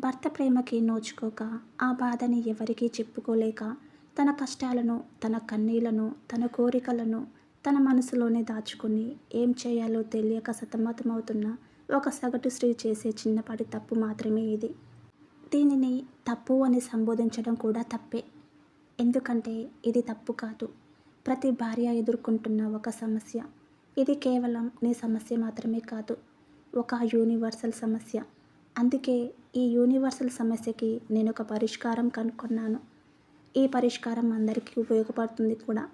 భర్త ప్రేమకి నోచుకోక, ఆ బాధని ఎవరికీ చెప్పుకోలేక, తన కష్టాలను, తన కన్నీళ్లను, తన కోరికలను తన మనసులోనే దాచుకుని ఏం చేయాలో తెలియక సతమతమవుతున్న ఒక సగటు స్త్రీ చేసే చిన్నపాటి తప్పు మాత్రమే ఇది. దీనిని తప్పు అని సంబోధించడం కూడా తప్పే. ఎందుకంటే ఇది తప్పు కాదు, ప్రతి భార్య ఎదుర్కొంటున్న ఒక సమస్య. ఇది కేవలం నీ సమస్య మాత్రమే కాదు, ఒక యూనివర్సల్ సమస్య. అందుకే ఈ యూనివర్సల్ సమస్యకి నేను ఒక పరిష్కారం కనుక్కున్నాను. ఈ పరిష్కారం అందరికీ ఉపయోగపడుతుంది కూడా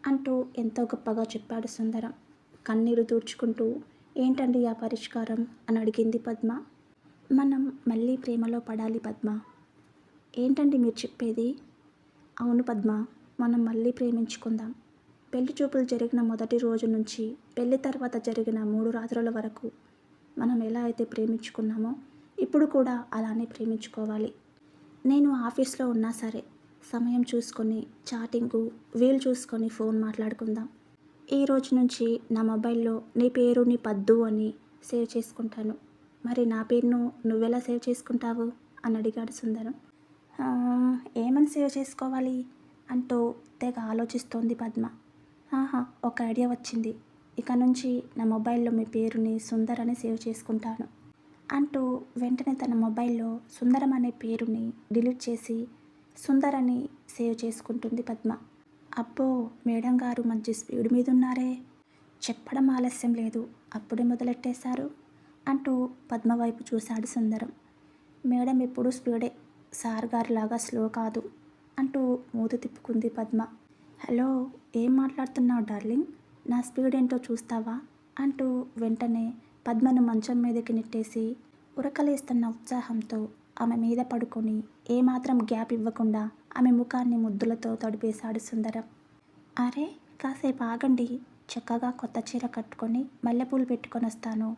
అంటూ ఎంతో గొప్పగా చెప్పాడు సుందరం. కన్నీరు తూర్చుకుంటూ ఏంటండి ఆ పరిష్కారం అని అడిగింది పద్మ. మనం మళ్ళీ ప్రేమలో పడాలి పద్మ. ఏంటండి మీరు చెప్పేది? అవును పద్మ, మనం మళ్ళీ ప్రేమించుకుందాం. పెళ్లి చూపులు జరిగిన మొదటి రోజు నుంచి పెళ్లి తర్వాత జరిగిన 3 రాత్రుల వరకు మనం ఎలా అయితే ప్రేమించుకున్నామో ఇప్పుడు కూడా అలానే ప్రేమించుకోవాలి. నేను ఆఫీస్లో ఉన్నా సరే సమయం చూసుకొని చాటింగు వీలు చూసుకొని ఫోన్ మాట్లాడుకుందాం. ఈ రోజు నుంచి నా మొబైల్లో నీ పేరు నీ పద్దు అని సేవ్ చేసుకుంటాను. మరి నా పేరును నువ్వెలా సేవ్ చేసుకుంటావు అని అడిగాడు సుందరం. ఏమని సేవ్ చేసుకోవాలి అంటూ తెగ ఆలోచిస్తోంది పద్మ. ఒక ఐడియా వచ్చింది. ఇక నుంచి నా మొబైల్లో మీ పేరుని సుందర్ అని సేవ్ చేసుకుంటాను అంటూ వెంటనే తన మొబైల్లో సుందరం అనే పేరుని డిలీట్ చేసి సుందర్ అని సేవ్ చేసుకుంటుంది పద్మ. అబ్బో, మేడం గారు మంచి స్పీడ్ మీద ఉన్నారే, చెప్పడం ఆలస్యం లేదు, అప్పుడే మొదలెట్టేశారు అంటూ పద్మ వైపు చూశాడు సుందరం. మేడం ఎప్పుడూ స్పీడే, సార్ గారిలాగా స్లో కాదు అంటూ మూతి తిప్పుకుంది పద్మ. హలో, ఏం మాట్లాడుతున్నావు డార్లింగ్, నా స్పీడ్ ఏంటో చూస్తావా అంటూ వెంటనే పద్మను మంచం మీదకి నెట్టేసి ఉరకలేస్తున్న ఉత్సాహంతో ఆమె మీద పడుకొని ఏమాత్రం గ్యాప్ ఇవ్వకుండా ఆమె ముఖాన్ని ముద్దులతో తడిపేశాడు సుందరం. అరే, కాసేపు ఆగండి, చక్కగా కొత్త చీర కట్టుకొని మల్లెపూలు పెట్టుకొని వస్తాను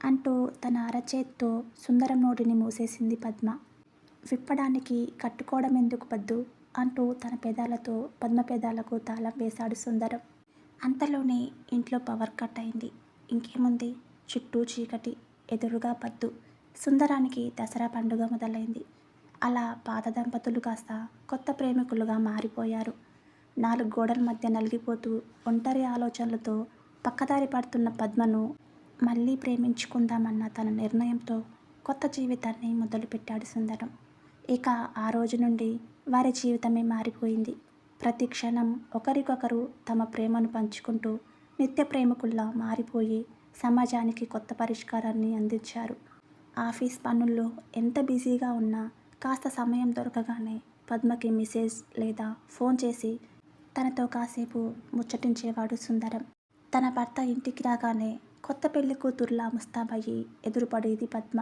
అంటూ తన అరచేత్తో సుందరం నోటిని మూసేసింది పద్మ. విప్పడానికి కట్టుకోవడం ఎందుకు పద్దు అంటూ తన పెదాలతో పద్మ పెదాలకు తాళం వేశాడు సుందరం. అంతలోనే ఇంట్లో పవర్ కట్ అయింది. ఇంకేముంది, చుట్టూ చీకటి, ఎదురుగా పద్దు. సుందరానికి దసరా పండుగ మొదలైంది. అలా పాత దంపతులు కాస్త కొత్త ప్రేమికులుగా మారిపోయారు. 4 గోడల మధ్య నలిగిపోతూ ఒంటరి ఆలోచనలతో పక్కదారి పడుతున్న పద్మను మళ్ళీ ప్రేమించుకుందామన్న తన నిర్ణయంతో కొత్త జీవితాన్ని మొదలుపెట్టాడు సుందరం. ఇక ఆ రోజు నుండి వారి జీవితమే మారిపోయింది. ప్రతి క్షణం ఒకరికొకరు తమ ప్రేమను పంచుకుంటూ నిత్య ప్రేమికుల్లా మారిపోయి సమాజానికి కొత్త పరిష్కారాన్ని అందించారు. ఆఫీస్ పనుల్లో ఎంత బిజీగా ఉన్నా కాస్త సమయం దొరకగానే పద్మకి మెసేజ్ లేదా ఫోన్ చేసి తనతో కాసేపు ముచ్చటించేవాడు సుందరం. తన భర్త ఇంటికి రాగానే కొత్త పెళ్లి కూతురులా ముస్తాబయ్యి ఎదురుపడేది పద్మ.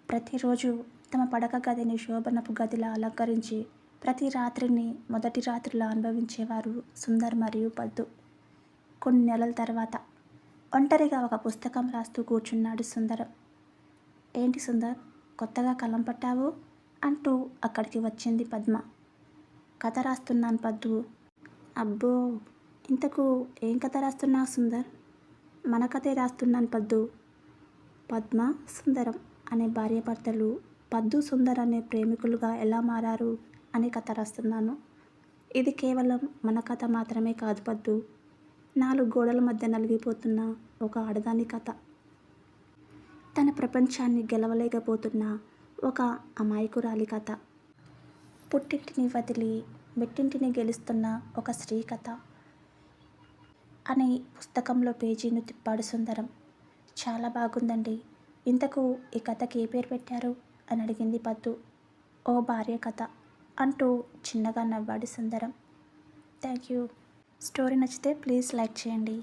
ప్రతిరోజు తమ పడక గదిని శోభనపు గదిలా అలంకరించి ప్రతి రాత్రిని మొదటి రాత్రిలా అనుభవించేవారు సుందర్ మరియు పద్దు. కొన్ని నెలల తర్వాత ఒంటరిగా ఒక పుస్తకం రాస్తూ కూర్చున్నాడు సుందరం. ఏంటి సుందర్, కొత్తగా కలం పట్టావు అంటూ అక్కడికి వచ్చింది పద్మ. కథ రాస్తున్నాను పద్దు. అబ్బో, ఇంతకు ఏం కథ రాస్తున్నావు సుందర్? మన కథే రాస్తున్నాను పద్దు. పద్మ, సుందరం అనే భార్యాభర్తలు పద్దు సుందర్ అనే ప్రేమికులుగా ఎలా మారారు అని కథ రాస్తున్నాను. ఇది కేవలం మన కథ మాత్రమే కాదు పద్దు, 4 గోడల మధ్య నలిగిపోతున్న ఒక ఆడదాని కథ. తన ప్రపంచాన్ని గెలవలేకపోతున్న ఒక అమాయకురాలి కథ. పుట్టింటిని వదిలి మెట్టింటిని గెలుస్తున్న ఒక స్త్రీ కథ అని పుస్తకంలో పేజీని తిప్పాడు సుందరం. చాలా బాగుందండి. ఇంతకు ఈ కథకి ఏ పేరు పెట్టారు అని అడిగింది పద్దు. ఓ భార్య కథ అంటూ చిన్నగా నవ్వాడు సుందరం. Thank you. స్టోరీ నచ్చితే ప్లీజ్ లైక్ చేయండి.